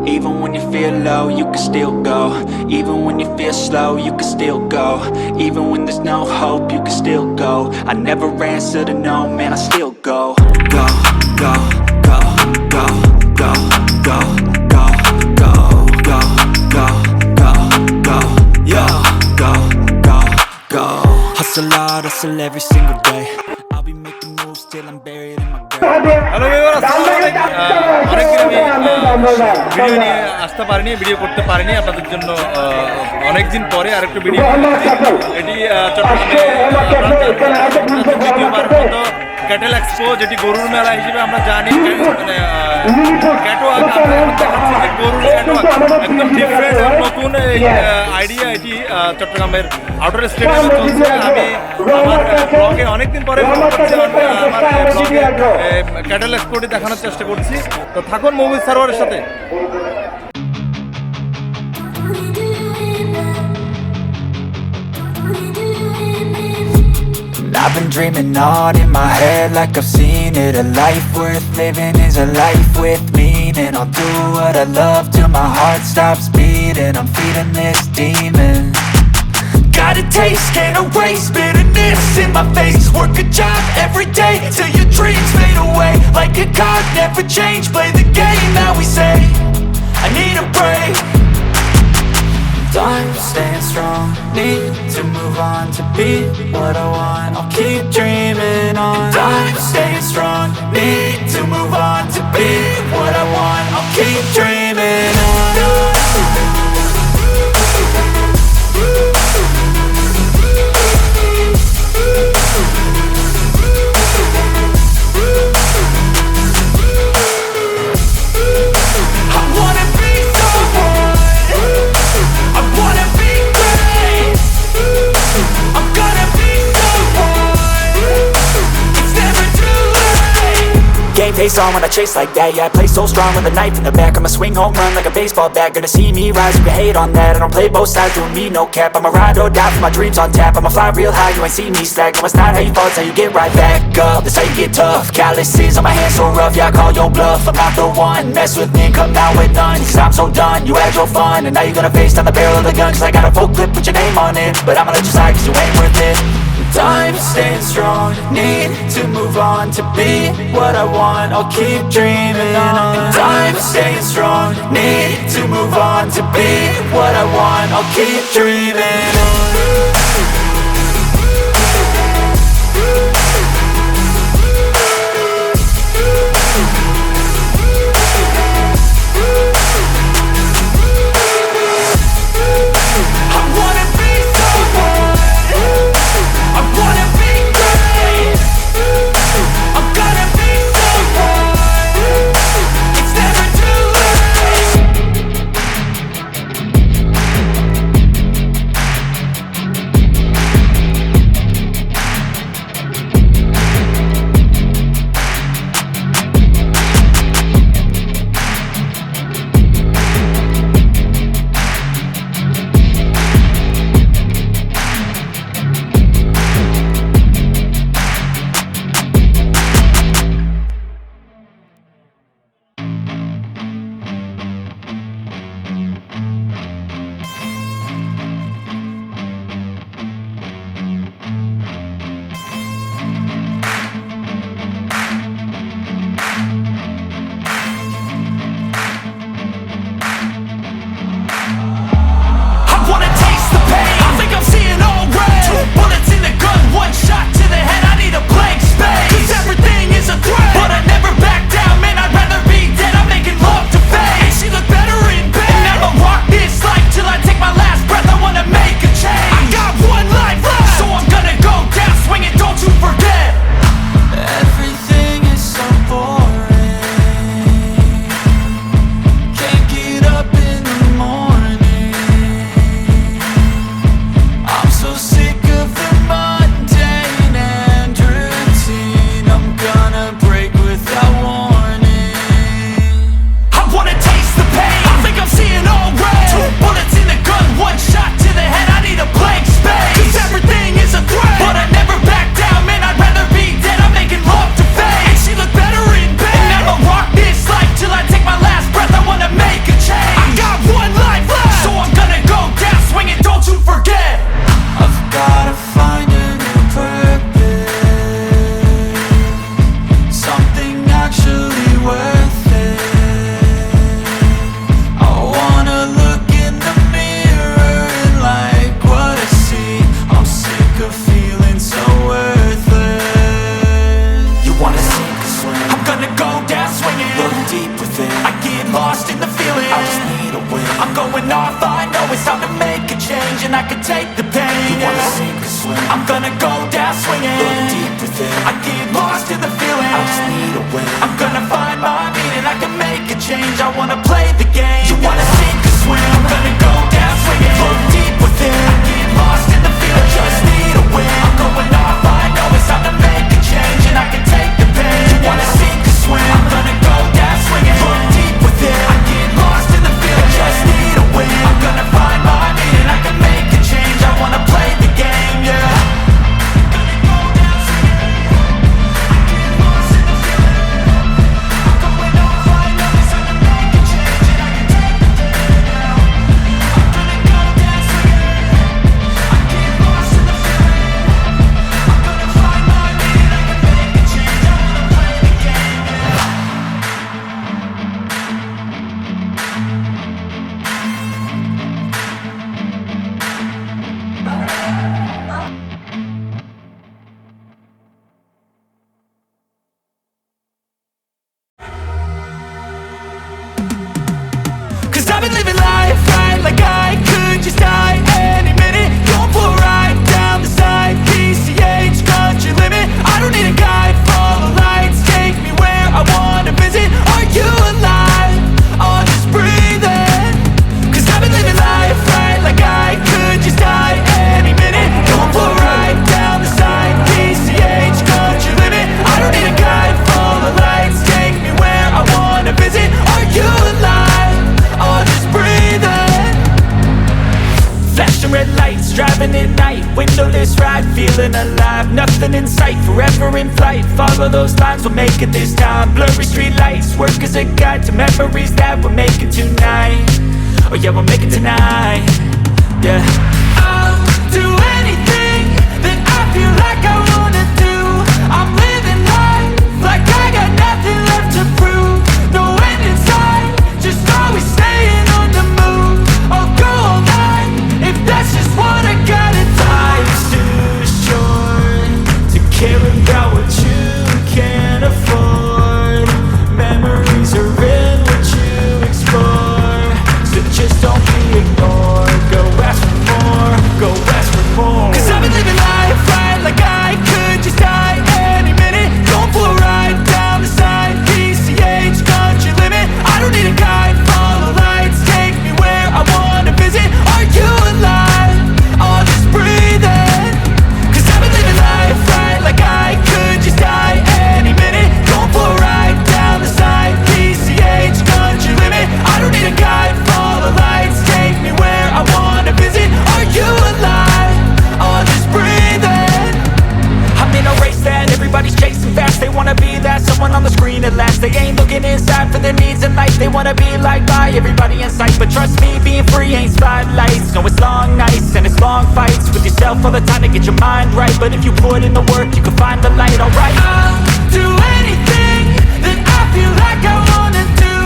Even when you feel low, you can still go. Even when you feel slow, you can still go. Even when there's no hope, you can still go. I never answer to no, man, I still go. Go, go, go, go, go, go, go, go, go, go, go, go, yo, go, go, go. Hustle hard, hustle every single day. I'll be making moves till I'm buried in my grave. Hello এবার অনেকদিন আমি video নিয়ে আসতে পারিনি, video করতে পারিনি আপনাদের জন্য। অনেকদিন পরে আরেকটু ভিডিও এটি চট্টগ্রামে দ্বিতীয়বার মতো ক্যাটেল এক্সপো, যেটি গরুর মেলা হিসেবে আমরা জানি। মানে ক্যাটওয়াক দেখাচ্ছি যে গরুর ক্যাটওয়াক একদম ডিফারেন্ট নতুন আইডিয়া। এটি চট্টগ্রামের আউটার স্টেডিয়ামে চলছে। আমি আমার ব্লগে অনেকদিন পরে আমার ব্লগে ক্যাটেল এক্সপোটি দেখানোর চেষ্টা করছি। তো থাকুন মুভি সার্ভারের সাথে। I've been dreaming on in my head like I've seen it. A life worth living is a life with meaning. I'll do what I love till my heart stops beating. I'm feeding this demon. Got a taste, can't erase bitterness in my face. Work a job every day till your dreams fade away. Like a card, never change, play the game that we say. I need a break. I'm staying strong, need to move on to be what I want. I'll keep dreaming on. I'm staying strong, need to move on to be what I want. I'll keep dreaming on. Game face on when I chase like that. Yeah, I play so strong with a knife in the back. I'ma swing home run like a baseball bat. Gonna see me rise, you can hate on that. I don't play both sides, doing me no cap. I'ma ride or die for my dreams on tap. I'ma fly real high, you ain't see me slack. No, it's not how you fall, it's how you get right back up. That's how you get tough. Calluses on my hands so rough, yeah, I call your bluff. I'm not the one, mess with me and come out with none. Cause I'm so done, you had your fun. And now you're gonna face down the barrel of the gun. Cause I got a full clip, put your name on it. But I'ma let you slide cause you ain't worth it. I'm staying strong, need to move on to be what I want. I'll keep dreaming on. I'm staying strong, need to move on to be what I want. I'll keep dreaming on. I can take the pain. You wanna sink or swim? I'm gonna go down swinging. Look deep within. I get lost in the feeling. I just need a win. I'm gonna find my meaning. I can make a change. I wanna play the game. You wanna sink or swim? I'm gonna go down swinging. Look deep within. I get lost in the feeling. I just need a win. I'm going off. I know it's time to make a change, and I can take the pain. You wanna sink or swim? I'm gonna go down swinging. Look deep within. I get lost in the feeling. I just need a win. I'm gonna find my meaning. I can make a change. I wanna play the game, yeah. Cause I've been living life right like I could just die any minute. Going for a ride down the side, PCH, country limit. I don't need a guide, follow lights, take me where I wanna visit. Are you alive? I'll just breathe in. Cause I've been living life right like I could just die any minute. Going for a ride down the side, PCH, country limit. I don't need a guide, follow lights, take me where I wanna visit. Are you alive? I'll just breathe in. Flashing red lights, driving at night. Windowless ride, feeling alive. Nothing in sight, forever in flight. Follow those lines, we'll make it this time. Blurry street lights, work as a guide to memories that we're making tonight. Oh yeah, we'll make it tonight. Yeah. I'll do anything that I feel like I wanna do. I'm living life like I got nothing left to prove. No end in sight, just always staying on the move. I'll go all night if that's just what I gotta do. Life's too short to care about what you can't afford. Memories are in what you explore, so just don't be ignored. Go ask for more, go ask for more. Cause I've been living life right like I could just die any minute. Going for a ride down the side, PCH, country limit. I don't need a guide, follow lights, take me where I wanna visit. Are you alive? I'll just breathe in. Cause I've been living life right like I could just die any minute. Going for a ride down the side, PCH, country limit. I don't need a guide, follow lights, take me where I wanna visit. Are you alive? I'll just breathe in. I'm in a race that everybody's chasing fast. They wanna be that someone on the screen at last. They ain't looking inside for their needs in life. They wanna be liked by everybody in sight. But trust me, being free ain't spotlights. No, it's long nights and it's long fights with yourself all the time to get your mind right. But if you put in the work, you can find the light, alright. I'll do anything that I feel like I wanna do.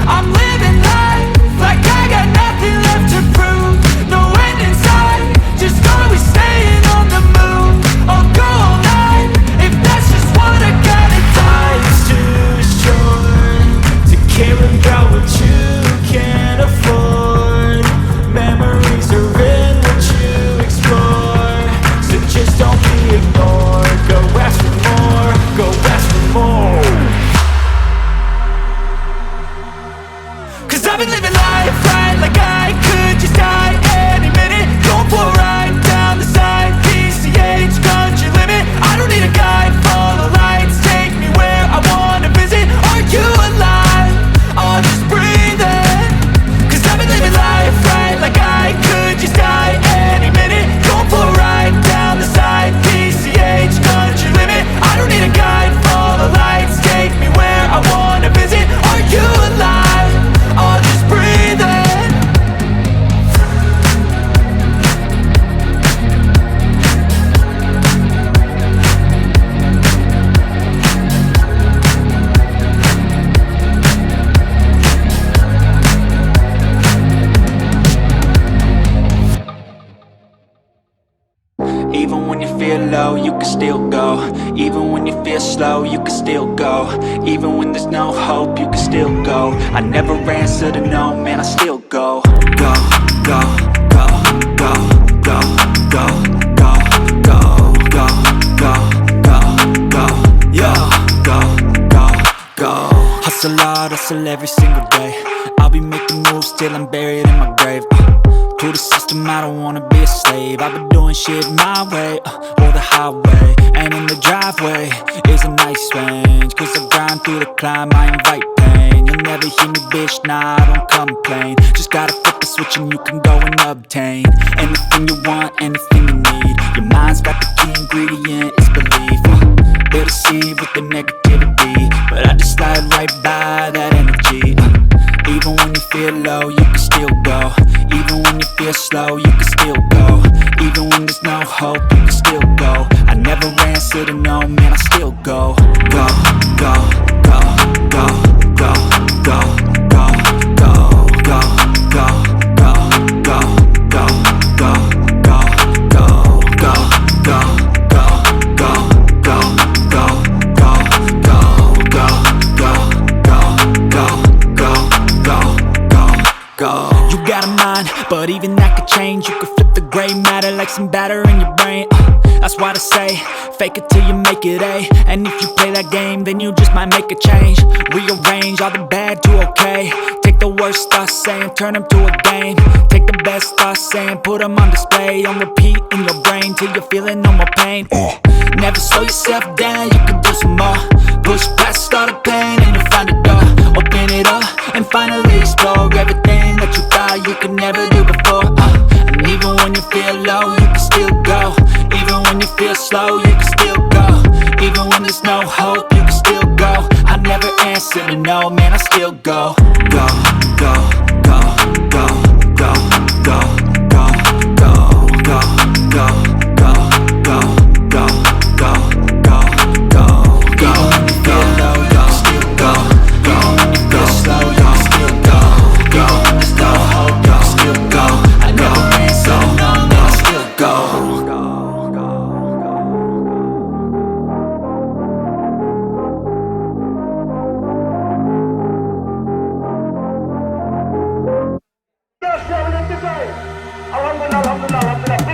I'm living life like I got nothing left to prove. No end in sight, just always staying on the move. I'll go all night if that's just what I gotta do. Life's too short to care about what you can't afford. Memories are in what you explore, so just don't be ignored. Go ask for more, go ask for more. Cause I've been living life right like I could just die any minute. Going for a ride down the side, PCH, country limit. I don't need a guide, follow lights, take me where I wanna visit. Are you alive? I'll just breathe in. Cause I've been living life right like I could just die any minute. Going for a ride down the side, PCH, country limit. I don't need a guide, follow lights, take me where I wanna visit. Are you alive? I'll just breathe in. Even when you feel low, you can still go. Even when you feel slow, you can still go. Even when there's no hope, you can still go. I never answer to no, man, I still go. Go, go, go, go, go. hustle every single day. I'll be making moves till I'm buried in my grave. To the system, I don't wanna be a slave. I've been doing shit my way, or the highway. And in the driveway is a nice range. Cause I grind through the climb, I invite pain. You'll never hear me, bitch, nah, I don't complain. Just gotta flip the switch and you can go and obtain anything you want, anything you need. Your mind's got the key ingredient, it's belief. They'll deceive with the negativity, but I just slide right by that energy. Even when you feel low, you can still go. Even when you feel slow, you can still go. Even when there's no hope, you can still go. I never answer to no, man, I still go. Go, go, go, go, go, go, go, go, go, go, go, go, go, go, go, go, go, go, go, go. You got a mind, but even that could change. You could flip the gray matter like some batter in your brain. That's why they say, fake it till you make it A. And if you play that game, then you just might make a change. Rearrange all the bad to okay. Take the worst thoughts saying, turn them to a game. Take the best thoughts saying, put them on display. On repeat in your brain till you're feeling no more pain. Never slow yourself down, you can do some more. Push past all the pain and you'll find a door. Open it up and finally explore everything that you thought you could never do before. And even when you feel low, you can still go. Even when you feel slow, you can still go. Even when there's no hope, you can still go. I never answer to no, man, I still go. Go, go, go, go, go, go, go, go, go, go, go, go, go, go, go, go, go. Even when you feel low, you can still go. Even when you feel slow, you can still go. Even when there's no hope, you can still go. I never answer to no, man, I still go. Alhamdulillah, alhamdulillah, alhamdulillah.